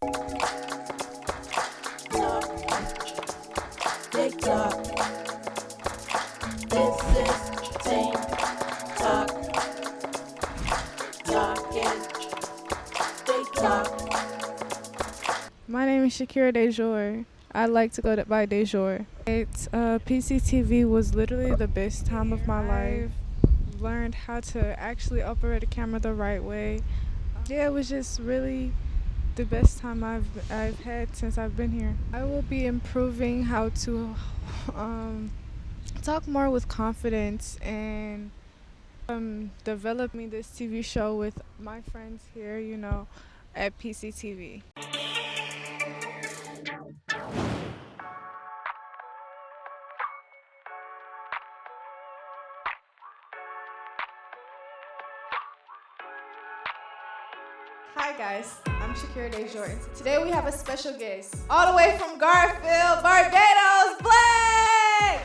TikTok. This is Team Talk. Talking TikTok. My name is Shakira Dejour. I like to go by Dejour. PCTv was literally the best time of my life. I've learned how to actually operate a camera the right way. Yeah, it was just really the best time I've had since I've been here. I will be improving how to talk more with confidence and developing this TV show with my friends here, at PCTv. Hi guys, I'm Shakira Dejour. Today we have a special guest, all the way from Garfield, Barbados, Black!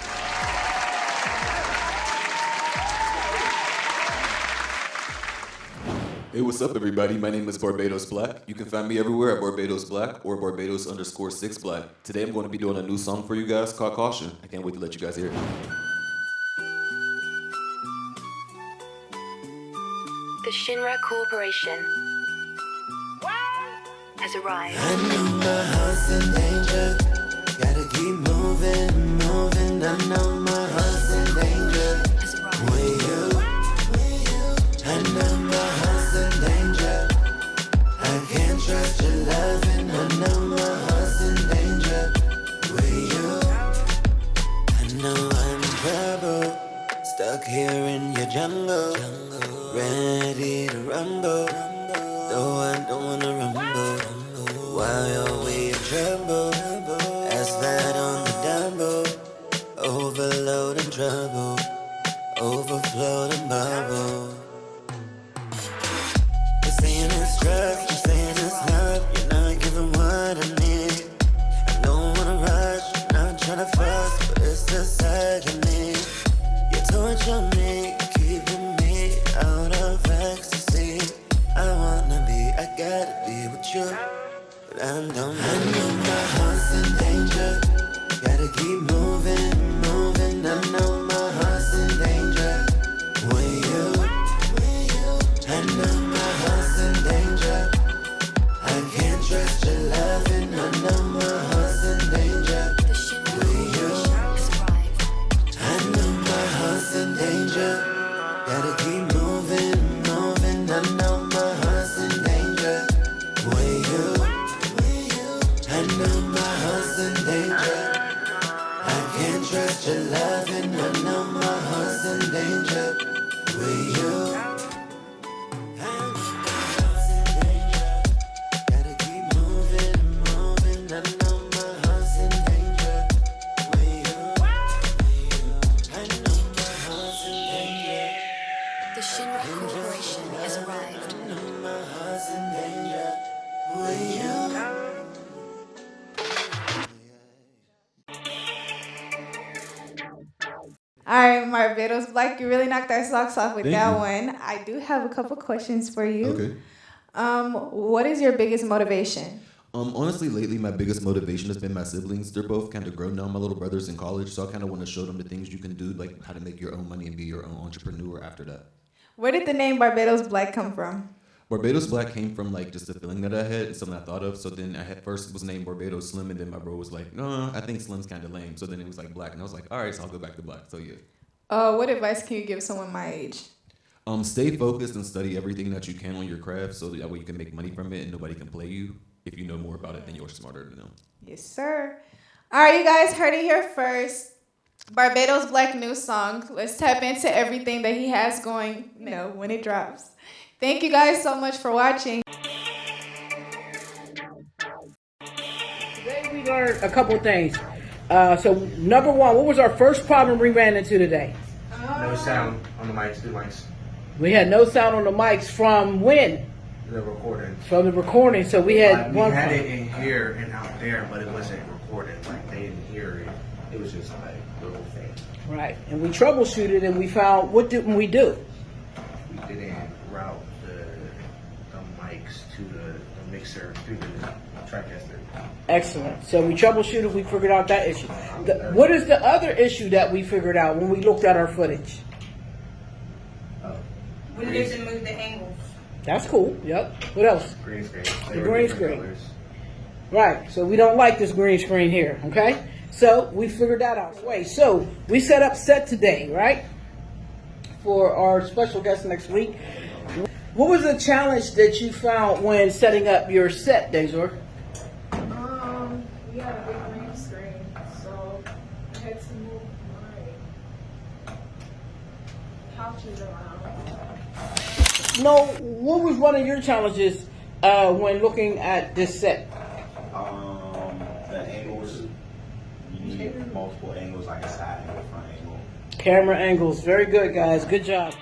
Hey, what's up, everybody? My name is Barbados Black. You can find me everywhere at Barbados Black or Barbados_6 Black. Today I'm going to be doing a new song for you guys called Caution. I can't wait to let you guys hear it. The Shinra Corporation has arrived. I know my heart's in danger. Gotta keep moving, moving. I know my heart's in danger. Has arrived. With you, I know my heart's in danger. I can't trust your loving. I know my heart's in danger. With you, I know I'm in trouble. Stuck here in your jungle, ready to rumble. Though I don't wanna rumble. While you're way in trouble, ask that on the double. Overload and trouble, overflow and bubble. You're saying it's trust, you're saying it's love. You're not giving what I need. I don't wanna rush, not trying to fuss, but it's the side you need. You torture me, keeping me out of ecstasy. I wanna be, I gotta be with you. I know my heart's in danger. Gotta keep moving, moving. I know my heart's in danger. With you, I know my heart's in danger. I can't trust your loving. I know my heart's in danger. The Shinra Corporation has arrived. I know my heart's in danger. Gotta keep moving, moving. I know my heart's in danger. With you, I know my heart's in danger. I can't trust your loving. I know my heart's in danger. With you, I know my heart's in danger. Gotta keep moving, moving. I know my heart's in danger. With you, I know my heart's in danger. The Shinra Corporation has arrived. I know my heart's in danger. With you. All right, Barbados Black, you really knocked our socks off with that one. I do have a couple questions for you. Okay. What is your biggest motivation? Honestly, lately my biggest motivation has been my siblings. They're both kind of grown now. My little brother's in college, so I kind of want to show them the things you can do, like how to make your own money and be your own entrepreneur after that. Where did the name Barbados Black come from? Barbados Black came from like just a feeling that I had and something I thought of. So then I had first was named Barbados Slim, and then my bro was like, no, I think Slim's kind of lame. So then it was like Black, and I was like, all right, so I'll go back to Black. So yeah. What advice can you give someone my age? Stay focused and study everything that you can on your craft, so that way you can make money from it and nobody can play you. If you know more about it, then you're smarter than them. Yes, sir. All right, you guys heard it here first. Barbados Black new song. Let's tap into everything that he has going, when it drops. Thank you guys so much for watching. Today we learned a couple things. So number one, what was our first problem we ran into today? No sound on the mics, two mics. We had no sound on the mics from when? The recording. From the recording. So we had We one had problem. it in here and out there, but it wasn't recorded. Like they didn't hear it. It was just like a little thing. Right. And we troubleshooted and we found, what didn't we do? We didn't route the mics to the mixer mixer, through the TriCaster. Excellent. So we troubleshooted, we figured out that issue. What is the other issue that we figured out when we looked at our footage? We need to move the angles. That's cool. Yep. What else? Green screen. The green screen. Right. So we don't like this green screen here. Okay. So we figured that out. Wait. So we set up set today, right? For our special guest next week. What was the challenge that you found when setting up your set, Dejor? We had a big green screen, so I had to move my couches around. No, what was one of your challenges when looking at this set? The angles. You need multiple angles, like a side angle, front angle. Camera angles. Very good, guys. Good job.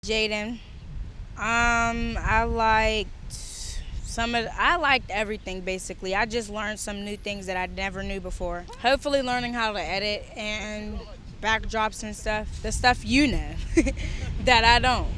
Jaden. I liked everything basically. I just learned some new things that I never knew before. Hopefully learning how to edit and backdrops and stuff. The stuff you know that I don't.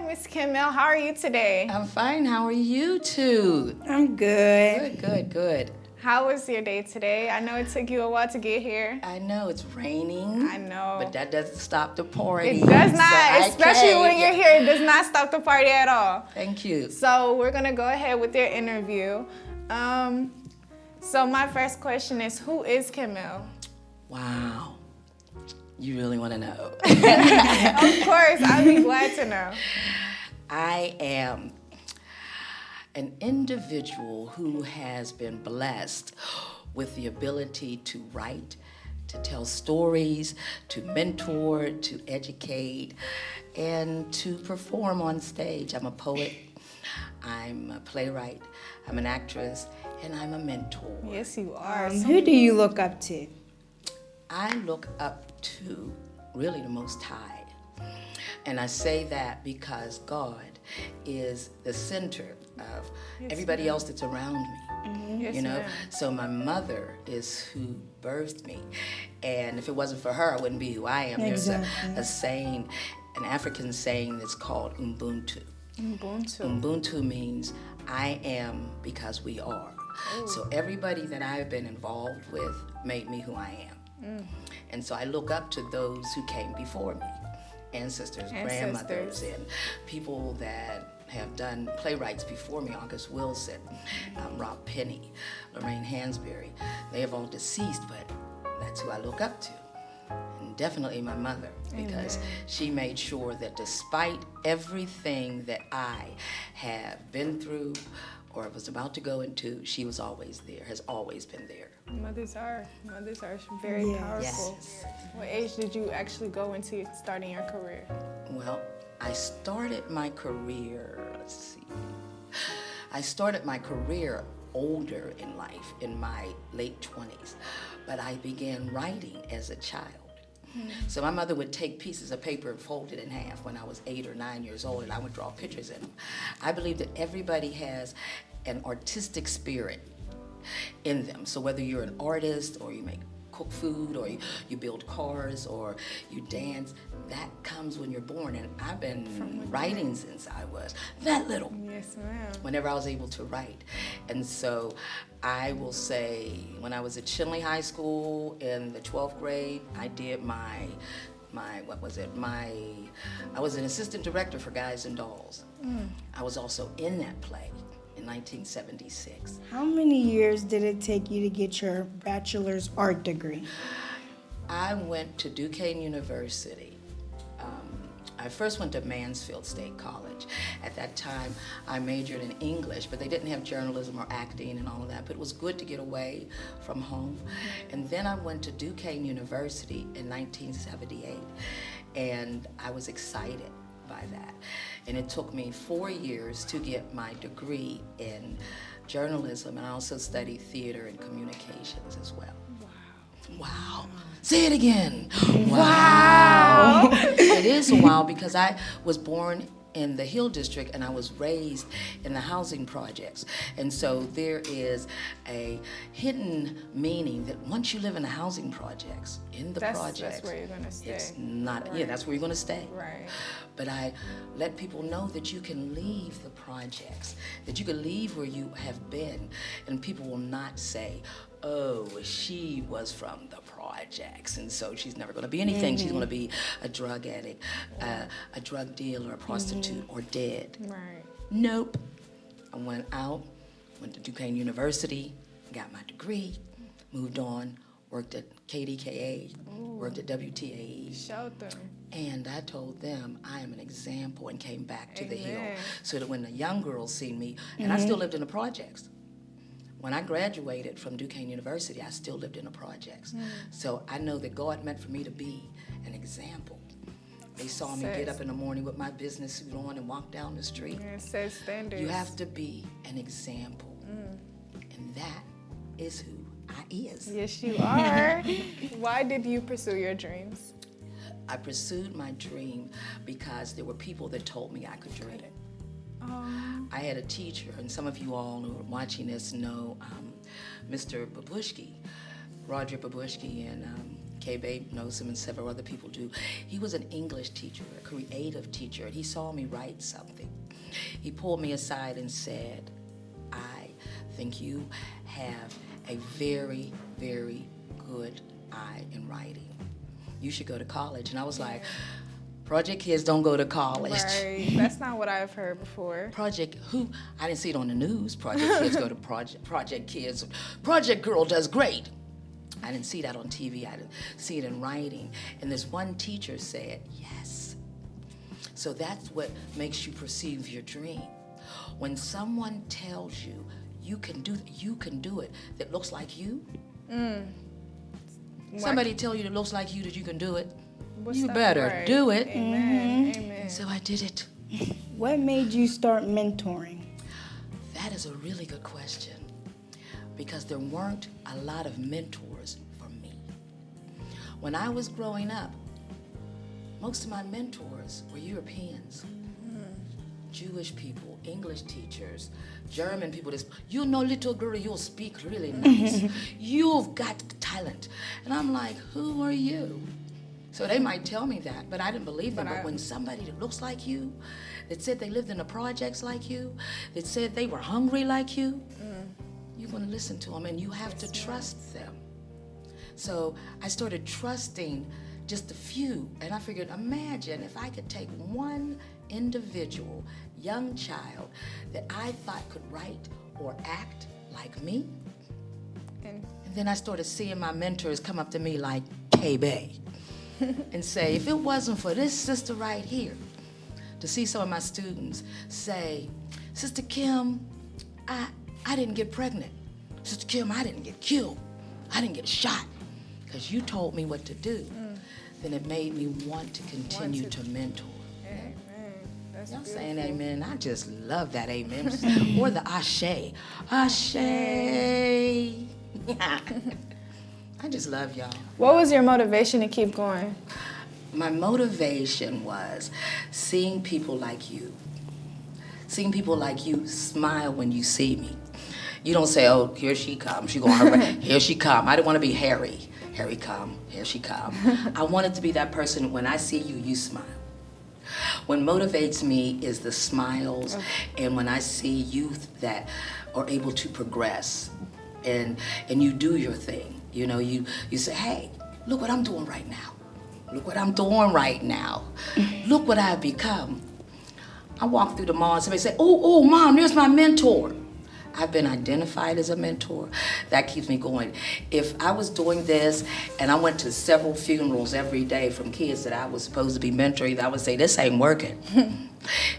Miss Kimmel, how are you today? I'm fine. How are you two? I'm good. Good. How was your day today? I know it took you a while to get here. I know it's raining. I know. But that doesn't stop the party. It does not, So especially when you're here. It does not stop the party at all. Thank you. So we're going to go ahead with your interview. So my first question is, who is Kimmel? Wow. You really want to know? Of course, I'd be glad to know. I am an individual who has been blessed with the ability to write, to tell stories, to mentor, to educate, and to perform on stage. I'm a poet, I'm a playwright, I'm an actress, and I'm a mentor. Yes, you are. Who do you look up to? I look up to really the Most High. And I say that because God is the center of everybody else that's around me. Yes, you know, ma'am. so my mother is who birthed me, and if it wasn't for her, I wouldn't be who I am. Exactly. There's a saying, an African saying that's called Ubuntu. Ubuntu means I am because we are. So everybody that I've been involved with made me who I am. And so I look up to those who came before me, ancestors, grandmothers, and people that have done playwrights before me, August Wilson, Rob Penny, Lorraine Hansberry. They have all deceased, but that's who I look up to. And definitely my mother, because she made sure that despite everything that I have been through or was about to go into, she was always there, has always been there. Mothers are very Yes. powerful. Yes. What age did you actually go into starting your career? Well, I started my career, I started my career older in life, in my late 20s, but I began writing as a child. So my mother would take pieces of paper and fold it in half when I was 8 or 9 years old, and I would draw pictures in them. I believe that everybody has an artistic spirit in them. So whether you're an artist or you cook food or you build cars or you dance, that comes when you're born. And I've been writing since I was that little. Yes, ma'am. Whenever I was able to write. And so I will say, when I was at Chinley High School in the 12th grade, I did I was an assistant director for Guys and Dolls. I was also in that play in 1976. How many years did it take you to get your bachelor's art degree? I went to Duquesne University. I first went to Mansfield State College. At that time, I majored in English, but they didn't have journalism or acting and all of that, but it was good to get away from home. And then I went to Duquesne University in 1978, and I was excited by that. And it took me 4 years to get my degree in journalism, and I also studied theater and communications as well. Wow. Say it again. Wow. It is a wow because I was born in the Hill District and I was raised in the housing projects. And so there is a hidden meaning that once you live in the housing projects, That's where you're gonna stay. it's not, Right. yeah, that's where you're gonna stay. Right. But I let people know that you can leave the projects, that you can leave where you have been, and people will not say, oh, she was from the projects, and so she's never going to be anything. She's going to be a drug addict, a drug dealer, a prostitute, or dead. Right. Nope. I went out, went to Duquesne University, got my degree, moved on, worked at KDKA, worked at WTAE. Showed them. And I told them I am an example and came back to the Hill Amen. so that when the young girls see me, and I still lived in the projects. When I graduated from Duquesne University, I still lived in the projects. So I know that God meant for me to be an example. They saw me get up in the morning with my business suit on and walk down the street. It says standards. You have to be an example. And that is who I is. Yes, you are. Why did you pursue your dreams? I pursued my dream because there were people that told me I could dream. I had a teacher, and some of you all who are watching this know Mr. Babushki, Roger Babushki, and K-Babe knows him and several other people do. He was an English teacher, a creative teacher, and he saw me write something. He pulled me aside and said, I think you have a very, very good eye in writing. You should go to college. And I was like, Project kids don't go to college. Right. That's not what I've heard before. Project who? I didn't see it on the news. Project kids go to Project kids. Project girl does great. I didn't see that on TV. I didn't see it in writing. And this one teacher said, yes. So that's what makes you perceive your dream. When someone tells you you can do it, that looks like you. Somebody tell you that looks like you, that you can do it. You better do it. Amen. Amen. So I did it. What made you start mentoring? That is a really good question, because there weren't a lot of mentors for me. When I was growing up, most of my mentors were Europeans, Jewish people, English teachers, German people. You know, little girl, you'll speak really nice. You've got talent. And I'm like, who are you? So they might tell me that, but I didn't believe them. But when somebody that looks like you, that said they lived in the projects like you, that said they were hungry like you, you're going to listen to them, and you have to trust them. So I started trusting just a few, and I figured, imagine if I could take one individual, young child, that I thought could write or act like me. And then I started seeing my mentors come up to me like K-Bay. And say, if it wasn't for this sister right here, to see some of my students say, Sister Kim, I didn't get pregnant. Sister Kim, I didn't get killed. I didn't get shot. Because you told me what to do. Then it made me want to continue to mentor. Amen. That's Y'all beautiful. saying amen? I just love that amen. Or the ashe. Ashe. I just love y'all. What was your motivation to keep going? My motivation was seeing people like you. Seeing people like you smile when you see me. You don't say, oh, here she comes. She going her here she come. I didn't want to be Harry. Harry come. Here she come. I wanted to be that person. When I see you, you smile. What motivates me is the smiles, and when I see youth that are able to progress, and you do your thing. You know, you say, hey, look what I'm doing right now. Look what I'm doing right now. Look what I've become. I walk through the mall and somebody say, oh, Mom, there's my mentor. I've been identified as a mentor. That keeps me going. If I was doing this and I went to several funerals every day from kids that I was supposed to be mentoring, I would say, this ain't working.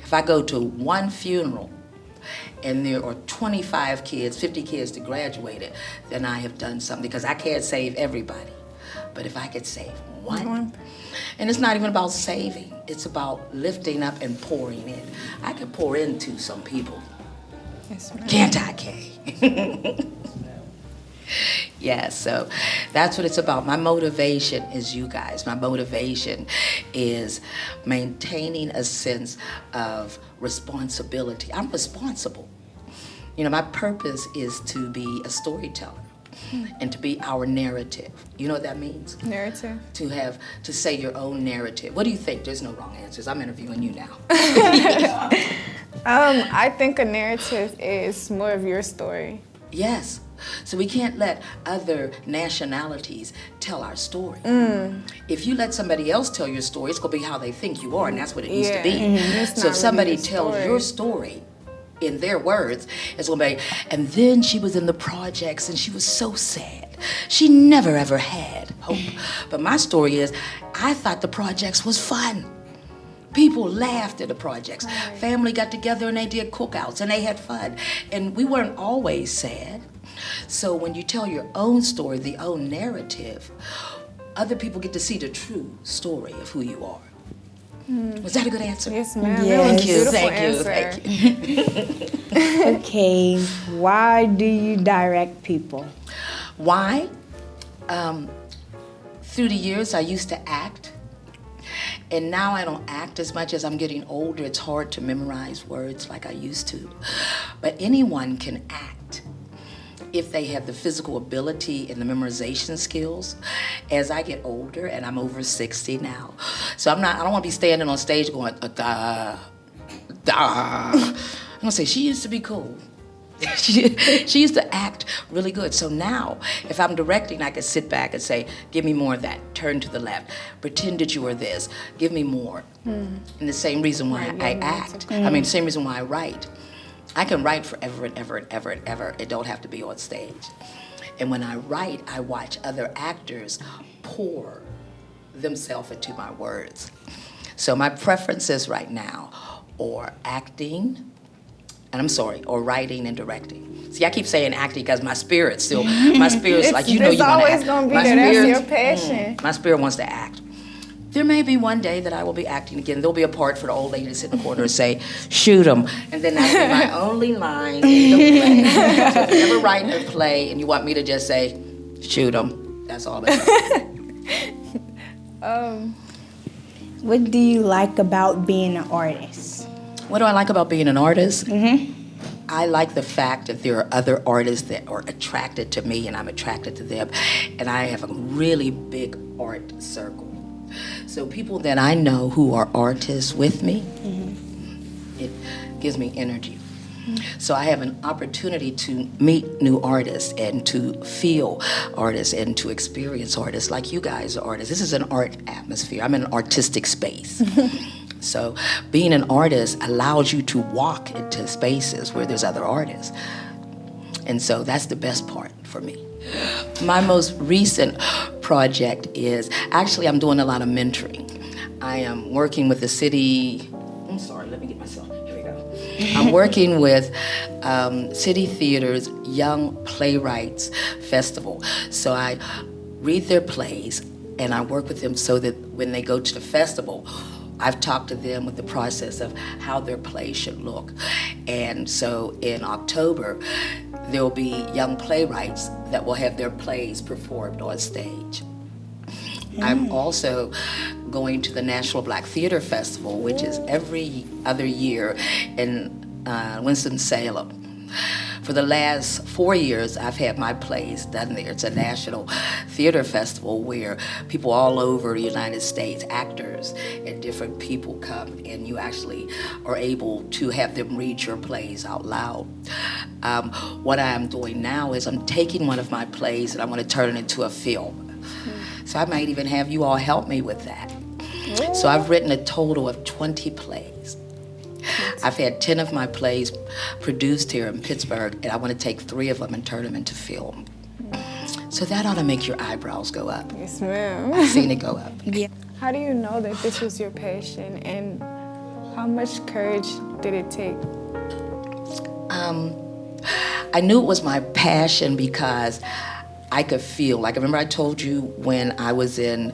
If I go to one funeral and there are 25 kids, 50 kids that graduated, then I have done something, because I can't save everybody. But if I could save one, and it's not even about saving, it's about lifting up and pouring in. I can pour into some people. Yes, ma'am. Can't I, Kay? Yeah, so that's what it's about. My motivation is you guys. My motivation is maintaining a sense of responsibility. I'm responsible. You know, my purpose is to be a storyteller and to be our narrative. You know what that means? Narrative. To say your own narrative. What do you think? There's no wrong answers. I'm interviewing you now. I think a narrative is more of your story. Yes. So we can't let other nationalities tell our story. If you let somebody else tell your story, it's going to be how they think you are, and that's what it needs to be. So if somebody tells your story in their words, it's going to be, and then she was in the projects and she was so sad. She never ever had hope. But my story is, I thought the projects was fun. People laughed at the projects. Right. Family got together and they did cookouts and they had fun. And we weren't always sad. So when you tell your own story, the own narrative, other people get to see the true story of who you are. Was that a good answer? Yes, ma'am. Yes. Thank you. Thank you. Okay, why do you direct people? Why? Through the years, I used to act. And now I don't act as much. As I'm getting older, it's hard to memorize words like I used to. But anyone can act if they have the physical ability and the memorization skills. As I get older, and I'm over 60 now, so I don't want to be standing on stage going, da. I'm gonna say, she used to be cool. She used to act really good. So now, if I'm directing, I can sit back and say, give me more of that. Turn to the left. Pretend that you are this. Give me more. And the same reason why I act. The same reason why I write. I can write forever and ever and ever and ever. It don't have to be on stage. And when I write, I watch other actors pour themselves into my words. So my preferences right now are acting, or writing and directing. See, I keep saying acting because my spirit's like, you know, you want to act. It's always going to be there. That's your passion. My spirit wants to act. There may be one day that I will be acting again. There'll be a part for the old lady to sit in the corner and say, shoot 'em. And then that'll be my only line in the play. So if you ever write a play and you want me to just say, shoot 'em, that's all that matters. What do you like about being an artist? What do I like about being an artist? I like the fact that there are other artists that are attracted to me and I'm attracted to them. And I have a really big art circle. So people that I know who are artists with me, it gives me energy. So I have an opportunity to meet new artists and to feel artists and to experience artists like you guys are artists. This is an art atmosphere. I'm in an artistic space. So being an artist allows you to walk into spaces where there's other artists. And so that's the best part for me. My most recent project is, actually I'm doing a lot of mentoring. I am working with the city I'm sorry, let me get myself, here we go. I'm working with City Theater's Young Playwrights Festival. So I read their plays and I work with them so that when they go to the festival, I've talked to them with the process of how their play should look. And so in October, there'll be young playwrights that will have their plays performed on stage. I'm also going to the National Black Theater Festival, which is every other year in Winston-Salem. For the last 4 years, I've had my plays done there. It's a national theater festival where people all over the United States, actors and different people come, and you actually are able to have them read your plays out loud. What I'm doing now is I'm taking one of my plays and I want to turn it into a film. So I might even have you all help me with that. So I've written a total of 20 plays. I've had 10 of my plays produced here in Pittsburgh, and I want to take 3 of them and turn them into film. So that ought to make your eyebrows go up. Yes, ma'am. I've seen it go up. Yeah. How do you know that this was your passion, and how much courage did it take? I knew it was my passion because I could feel, like, remember I told you when I was in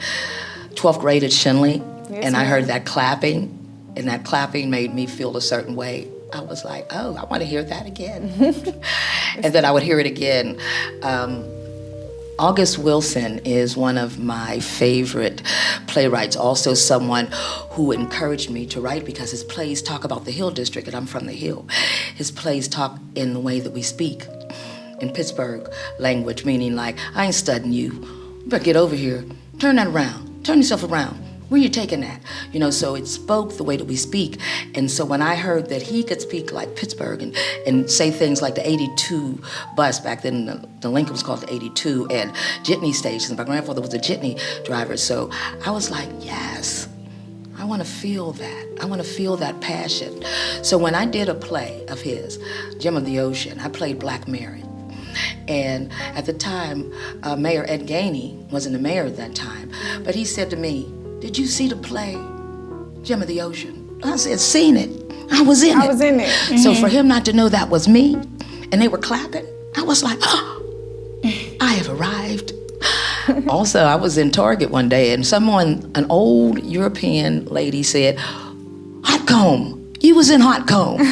12th grade at Shinley, and I heard that clapping, and that clapping made me feel a certain way. I was like, oh, I want to hear that again. And then I would hear it again. August Wilson is one of my favorite playwrights, also someone who encouraged me to write because his plays talk about the Hill District, and I'm from the Hill. His plays talk in the way that we speak, in Pittsburgh language, meaning like, I ain't studying you. You better get over here. Turn that around. Turn yourself around. Where you taking that? You know, so it spoke the way that we speak. And so when I heard that he could speak like Pittsburgh and say things like the 82 bus, back then the Lincoln was called the 82, and jitney stations. My grandfather was a jitney driver. So I was like, yes, I want to feel that. I want to feel that passion. So when I did a play of his, Gem of the Ocean, I played Black Mary. And at the time, Mayor Ed Gainey wasn't the mayor at that time, but he said to me, did you see the play, Gem of the Ocean? I said, seen it. I was in it. So for him not to know that was me, and they were clapping, I was like, oh, I have arrived. Also, I was in Target one day, and an old European lady said, hot comb. You was in hot comb.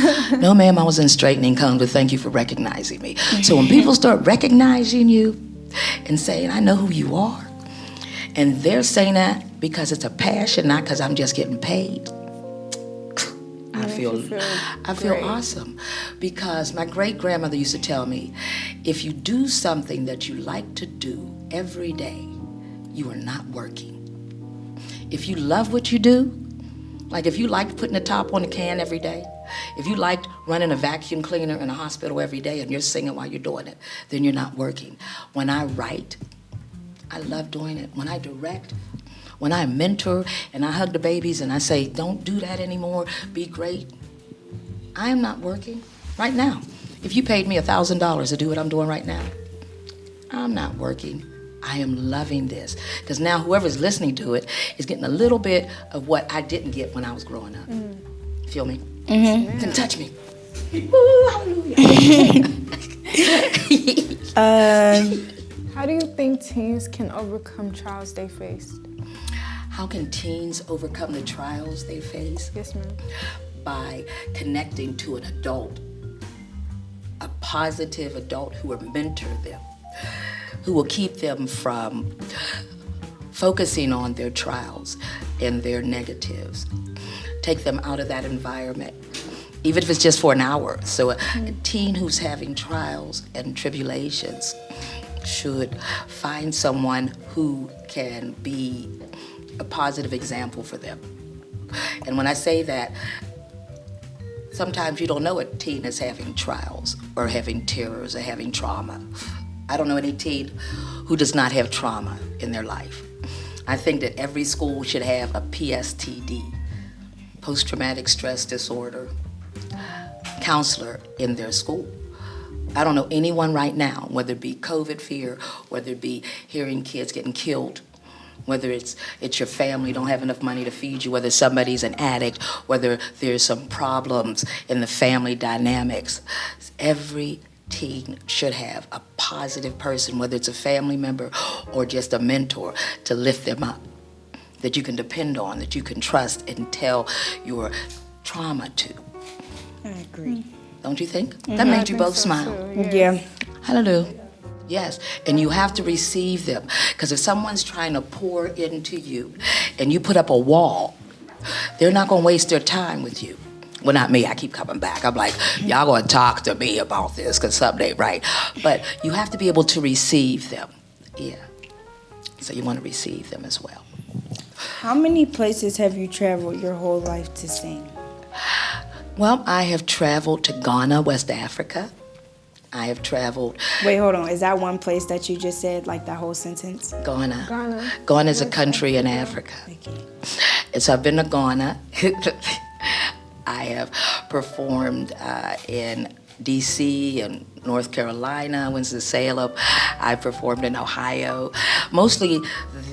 No, ma'am, I was in straightening comb, but thank you for recognizing me. So when people start recognizing you and saying, I know who you are, and they're saying that because it's a passion, not because I'm just getting paid, I feel awesome. Because my great-grandmother used to tell me, if you do something that you like to do every day, you are not working. If you love what you do, like if you liked putting the top on the can every day, if you liked running a vacuum cleaner in a hospital every day and you're singing while you're doing it, then you're not working. When I write, I love doing it. When I direct, when I mentor and I hug the babies and I say, don't do that anymore, be great, I am not working right now. If you paid me $1,000 to do what I'm doing right now, I'm not working. I am loving this. Because now whoever's listening to it is getting a little bit of what I didn't get when I was growing up. Feel me? Mm-hmm. Can touch me. Woo, hallelujah. How do you think teens can overcome trials they faced? How can teens overcome the trials they face? Yes, ma'am. By connecting to an adult, a positive adult who will mentor them, who will keep them from focusing on their trials and their negatives. Take them out of that environment, even if it's just for an hour. So a teen who's having trials and tribulations should find someone who can be a positive example for them. And when I say that, sometimes you don't know a teen is having trials or having terrors or having trauma. I don't know any teen who does not have trauma in their life. I think that every school should have a PSTD, post-traumatic stress disorder, counselor in their school. I don't know anyone right now, whether it be COVID fear, whether it be hearing kids getting killed, whether it's your family don't have enough money to feed you, whether somebody's an addict, whether there's some problems in the family dynamics. Every teen should have a positive person, whether it's a family member or just a mentor, to lift them up, that you can depend on, that you can trust and tell your trauma to. I agree. Don't you think? That made you both smile. Yes. Yeah. Hallelujah. Yes, and you have to receive them. Because if someone's trying to pour into you and you put up a wall, they're not going to waste their time with you. Well, not me. I keep coming back. I'm like, y'all going to talk to me about this because something ain't right. But you have to be able to receive them. Yeah. So you want to receive them as well. How many places have you traveled your whole life to sing? Well, I have traveled to Ghana, West Africa. I have traveled. Wait, hold on. Is that one place that you just said, like that whole sentence? Ghana. Ghana is a country in Africa. Okay. And so I've been to Ghana. I have performed in D.C. and North Carolina, Winston-Salem. I performed in Ohio. Mostly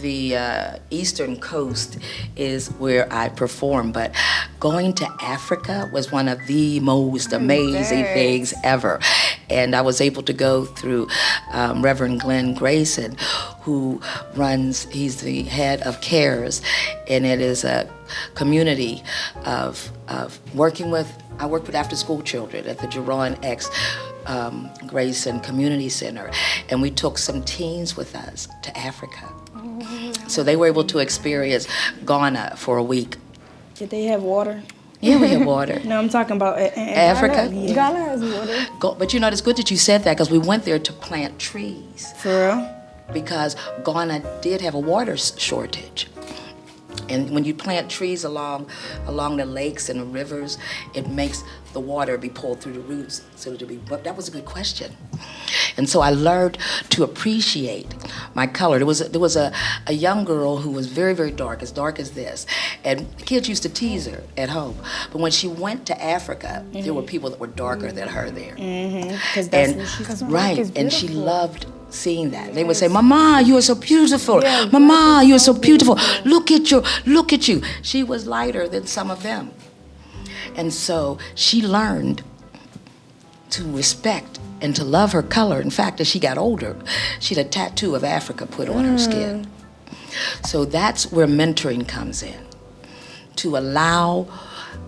the eastern coast is where I perform, but going to Africa was one of the most amazing things ever. And I was able to go through Reverend Glenn Grayson, who he's the head of CARES, and it is a community of working with, I worked with after-school children at the Jerron X Grayson Community Center, and we took some teens with us to Africa. So they were able to experience Ghana for a week. Did they have water? Yeah, we have water. No, I'm talking about Africa. Ghana has water. But you know, it's good that you said that because we went there to plant trees. For real? Because Ghana did have a water shortage. And when you plant trees along the lakes and the rivers, it makes the water be pulled through the roots. That was a good question. And so I learned to appreciate my color. There was a young girl who was very, very dark as this. And the kids used to tease her at home. But when she went to Africa, there were people that were darker than her there. Because that's where she's from. Right, and she loved seeing that. They would say, "Mama, you are so beautiful. Mama, you are so beautiful. Look at you." She was lighter than some of them. And so she learned to respect and to love her color. In fact, as she got older, she had a tattoo of Africa put on her skin. So that's where mentoring comes in, to allow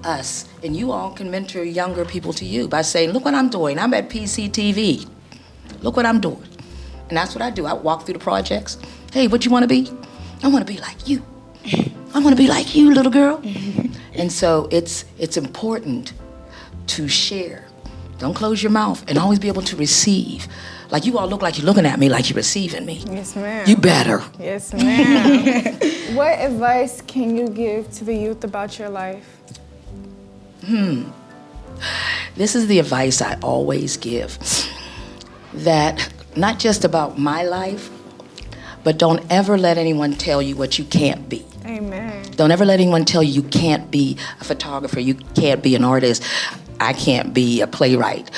us, and you all can mentor younger people to you by saying, "Look what I'm doing. I'm at PCTv. Look what I'm doing." And that's what I do. I walk through the projects. "Hey, what you want to be?" "I want to be like you. I want to be like you, little girl." And so it's important to share. Don't close your mouth, and always be able to receive. Like you all look like you're looking at me like you're receiving me. Yes, ma'am. You better. Yes, ma'am. What advice can you give to the youth about your life? This is the advice I always give. That not just about my life, but don't ever let anyone tell you what you can't be. Amen. Don't ever let anyone tell you can't be a photographer, you can't be an artist, I can't be a playwright,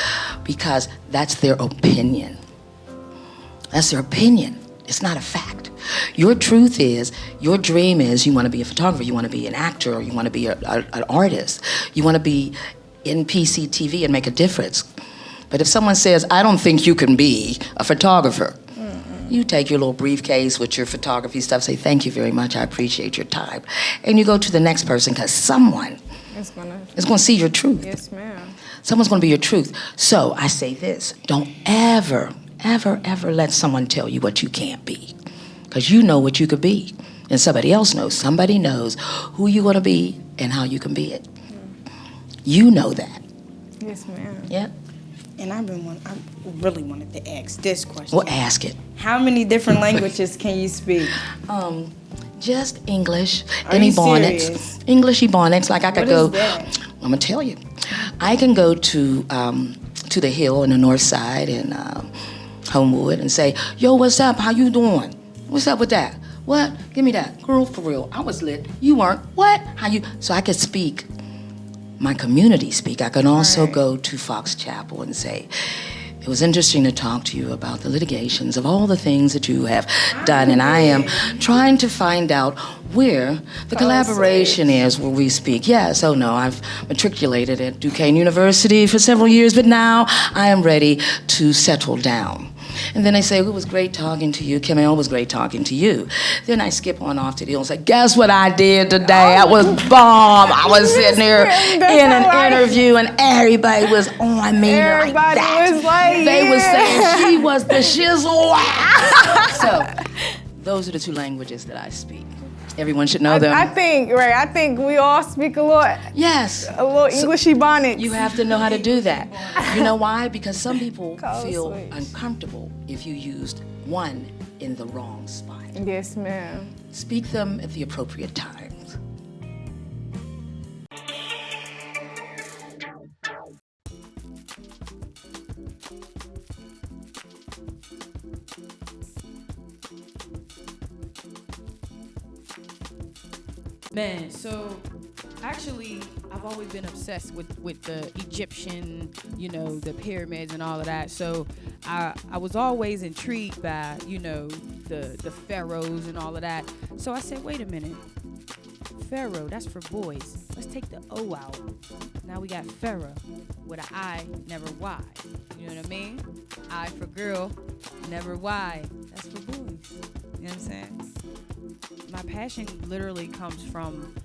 because that's their opinion. That's their opinion. It's not a fact. Your truth is, your dream is you want to be a photographer, you want to be an actor, or you want to be an artist. You want to be in PCTv and make a difference. But if someone says, "I don't think you can be a photographer," you take your little briefcase with your photography stuff, say, "Thank you very much, I appreciate your time." And you go to the next person, because someone is going to see your truth. Yes, ma'am. Someone's going to be your truth. So I say this, don't ever, ever, ever let someone tell you what you can't be. Because you know what you could be. And somebody else knows. Somebody knows who you're going to be and how you can be it. You know that. Yes, ma'am. Yeah. And I really wanted to ask this question. Well, ask it. How many different languages can you speak? Just English Are and you Ebonics. serious? English Ebonics. Like I could What go. is that? I'm gonna tell you. I can go to the Hill in the North Side in Homewood and say, "Yo, what's up? How you doing? What's up with that? What? Give me that, girl, for real. I was lit. You weren't. What? How you?" So I could speak. My community speak. I can also go to Fox Chapel and say, It was interesting to talk to you about the litigations of all the things that you have done, and I am trying to find out where the collaboration is where we speak. Yes, oh no, I've matriculated at Duquesne University for several years, but now I am ready to settle down. And then they say, it was great talking to you. Kim, it was great talking to you. Then I skip on off to the deal and say, guess what I did today? I was bomb. I was sitting there in an interview and everybody was on me like that. Was like, they was saying she was the shizzle. So those are the two languages that I speak. Everyone should know them. I think we all speak a little. Yes. A little Englishy bonnet. You have to know how to do that. You know why? Because some people feel uncomfortable if you used one in the wrong spot. Yes, ma'am. Speak them at the appropriate times. Man, so actually, I've always been obsessed with the Egyptian, the pyramids and all of that. So I was always intrigued by, the pharaohs and all of that. So I said, wait a minute. Pharaoh, that's for boys. Let's take the O out. Now we got Pharaoh with an I, never Y. You know what I mean? I for girl, never Y. That's for boys. You know what I'm saying? My passion literally comes from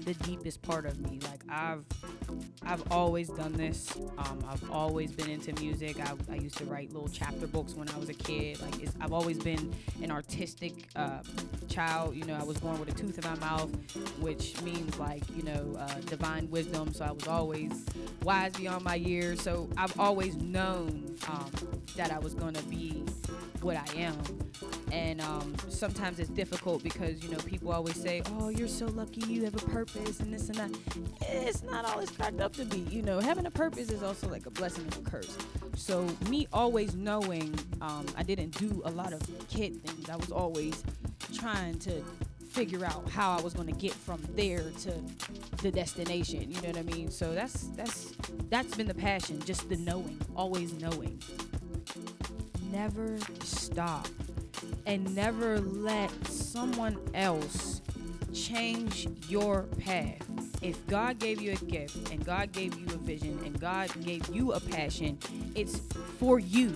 the deepest part of me. Like I've always done this. I've always been into music. I used to write little chapter books when I was a kid. I've always been an artistic child. I was born with a tooth in my mouth, which means divine wisdom. So I was always wise beyond my years. So I've always known that I was gonna be what I am. And sometimes it's difficult because people always say, oh, you're so lucky, you have a purpose and this and that. It's not all it's cracked up to be. Having a purpose is also like a blessing and a curse. So me always knowing I didn't do a lot of kid things. I was always trying to figure out how I was going to get from there to the destination. You know what I mean? So that's been the passion, just the knowing, always knowing. Never stop and never let someone else change your path. If God gave you a gift and God gave you a vision and God gave you a passion, it's for you.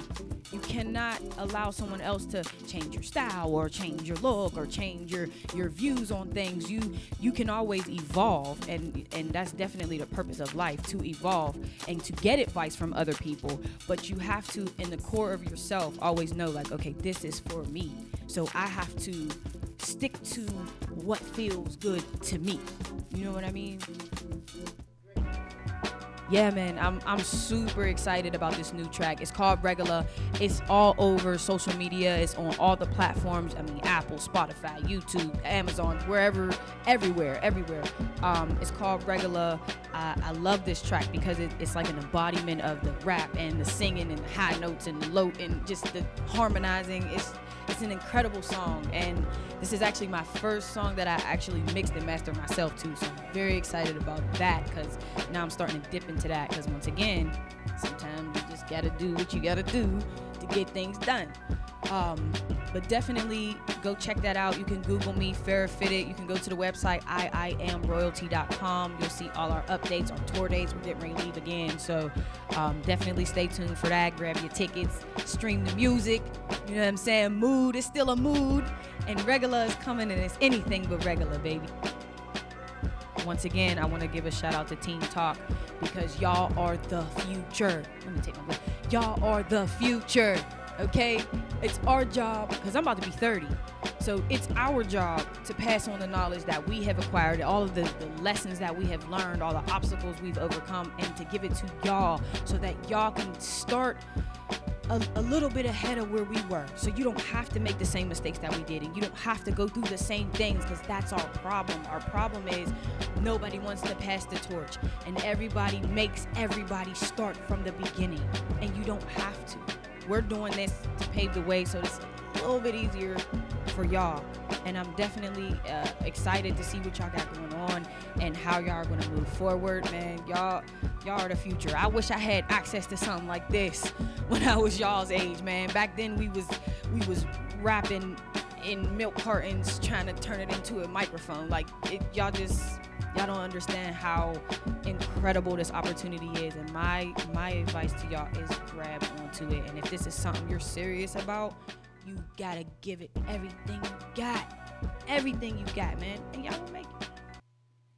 You cannot allow someone else to change your style or change your look or change your views on things. You can always evolve, and that's definitely the purpose of life, to evolve and to get advice from other people. But you have to, in the core of yourself, always know okay, this is for me. So I have to stick to what feels good to me. You know what I mean? Yeah, man, I'm super excited about this new track. It's called Regular. It's all over social media. It's on all the platforms. Apple, Spotify, YouTube, Amazon, wherever, everywhere. It's called Regular. I love this track because it's like an embodiment of the rap and the singing and the high notes and the low and just the harmonizing. It's an incredible song, and this is actually my first song that I actually mixed and mastered myself too, so I'm very excited about that because now I'm starting to dip into that because once again, sometimes you just gotta do what you gotta do to get things done. But definitely go check that out. You can Google me, Farrah Fitted. You can go to the website, iamroyalty.com. You'll see all our updates on tour dates. We're getting ready to leave again. So definitely stay tuned for that. Grab your tickets, stream the music. You know what I'm saying? Mood is still a mood. And Regular is coming, and it's anything but regular, baby. Once again, I want to give a shout out to Team Talk because y'all are the future. Let me take my breath. Y'all are the future. Okay, it's our job, because I'm about to be 30, so it's our job to pass on the knowledge that we have acquired, all of the lessons that we have learned, all the obstacles we've overcome, and to give it to y'all so that y'all can start a little bit ahead of where we were, so you don't have to make the same mistakes that we did, and you don't have to go through the same things, because that's our problem. Our problem is nobody wants to pass the torch, and everybody makes everybody start from the beginning, and you don't have to. We're doing this to pave the way so it's a little bit easier for y'all. And I'm definitely excited to see what y'all got going on and how y'all are going to move forward, man. Y'all Y'all are the future. I wish I had access to something like this when I was y'all's age, man. Back then we was rapping in milk cartons trying to turn it into a microphone. Like y'all don't understand how incredible this opportunity is. And my advice to y'all is grab onto it. And if this is something you're serious about, you gotta give it everything you got. Everything you got, man. And y'all will make it.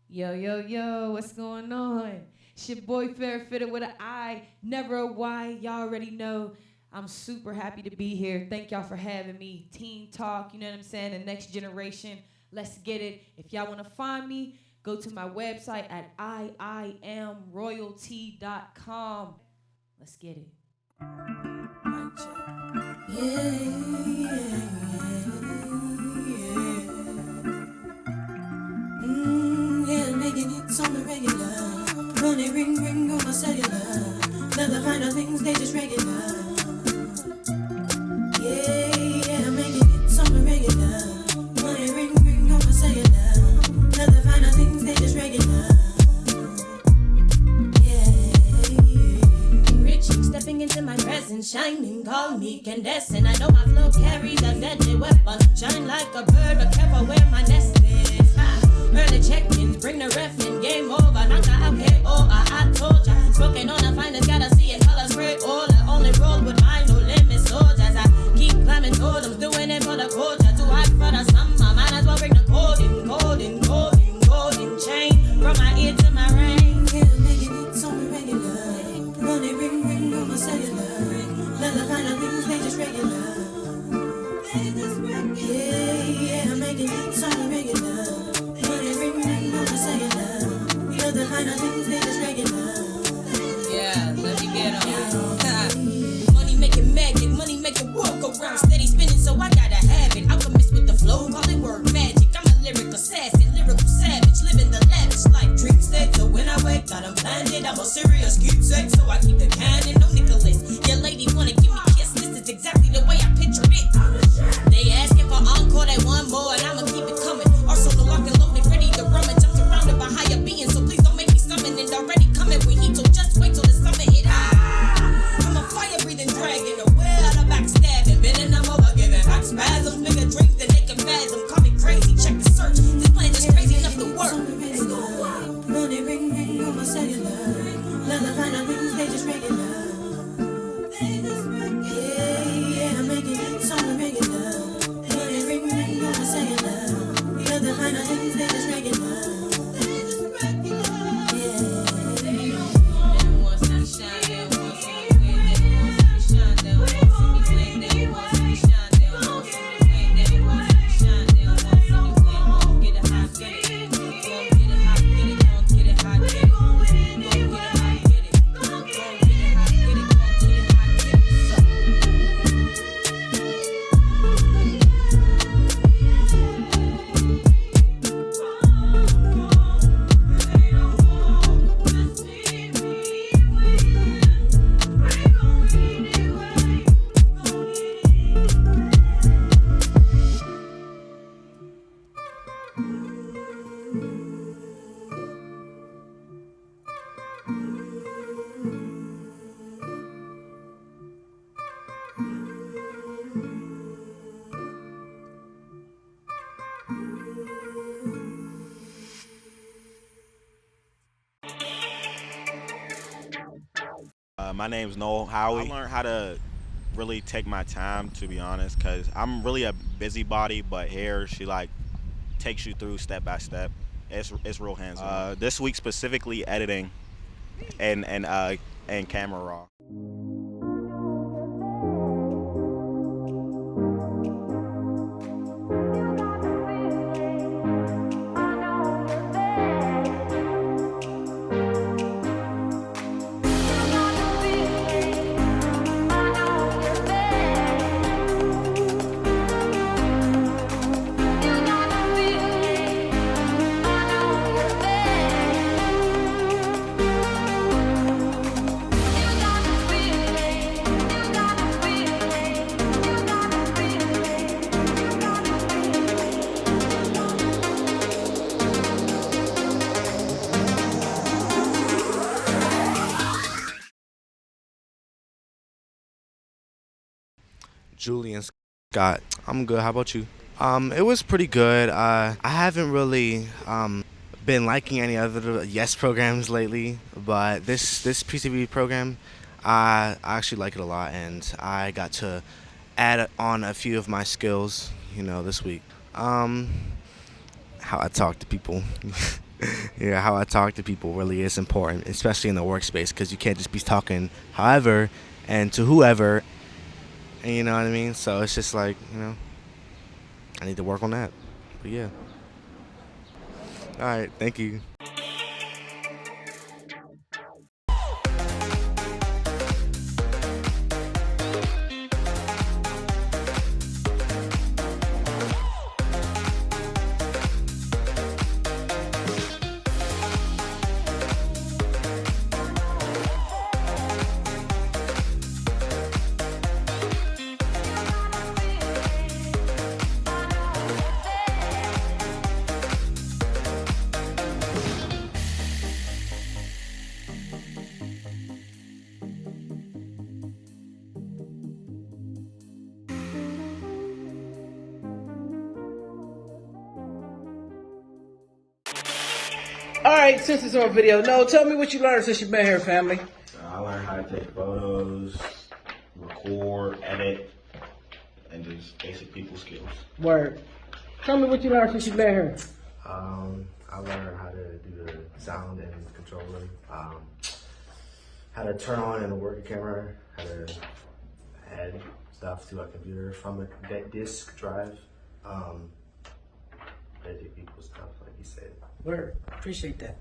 Yo, what's going on? It's your boy Fair Fitted with an I, never a Y. Y'all already know. I'm super happy to be here. Thank y'all for having me. Teen Talk, you know what I'm saying? The next generation. Let's get it. If y'all want to find me, go to my website at iamroyalty.com. Let's get it. Yeah, making hits on the regular. Money ring ring on my cellular. Never find out things, they just regular. Yeah, making hits on the regular. Money ring ring on my cellular. Never find out things, they just regular. Yeah. Rich, stepping into my presence, shining, call me Candace. I know my flow carries a deadly weapon. Shine like a bird, but careful where my nest is. Early check-ins, bring the ref in, game over, knock out KO, I told ya. Smoking on the finest, gotta see it, color spray all. I only roll with my no limit soldiers. I keep climbing totems, doing it for the culture. Too hot for the summer, might as well bring the golden chain. From my ear to my ring. Yeah, making hits on the regular. Money ring ring on my cellular. Let the final things, they just regular. Yeah, I'm making hits on the regular. The final things, they just regular. Yeah, let me get on. Money making magic, money making work around. Steady spinning, so I gotta have it. Alchemist with the flow, call it word magic. I'm a lyrical assassin, lyrical savage, living the lavish life. Dream state, so when I wake, got them blinded. I'm a serious keepsake, so I keep the cannon. No Nicholas, your lady wanna give me a kiss. This is exactly the way I pictured it. They asking for encore, they want more, and I'ma keep it coming. Arsenal locked and loaded, ready to rummage. I'm surrounded by higher beings, so please don't make me summon. And already coming with heat, so just wait till the summer hit. I'm a fire-breathing dragon, aware of the backstabbing. Bending them over, giving back spasms. Bigger dreams than they can fathom. Call me crazy, check the search. This plan is crazy enough to work. Money ring ring on my cellular. Let the final things, they just regular. Yeah, I'm making hits on the regular. Money ring ring on my cellular. Let the final things, they just regular. My name's Noel Howie. I learned how to really take my time, to be honest, because I'm really a busybody, but here she like takes you through step by step. It's real hands-on. This week specifically editing and camera raw. Julian Scott. I'm good. How about you? It was pretty good. I haven't really been liking any other Y.E.S programs lately, but this PCTv program, I actually like it a lot, and I got to add on a few of my skills, this week. How I talk to people. Yeah, how I talk to people really is important, especially in the workspace, because you can't just be talking however and to whoever, and you know what I mean? So it's just like, I need to work on that. But yeah. All right, thank you. All right, since it's on video, no, tell me what you learned since you've been here, family. I learned how to take photos, record, edit, and just basic people skills. Word. Tell me what you learned since you've been here. I learned how to do the sound and controller, how to turn on and work a camera, how to add stuff to a computer from a disk drive, edit people stuff, like you said. Word. Appreciate that.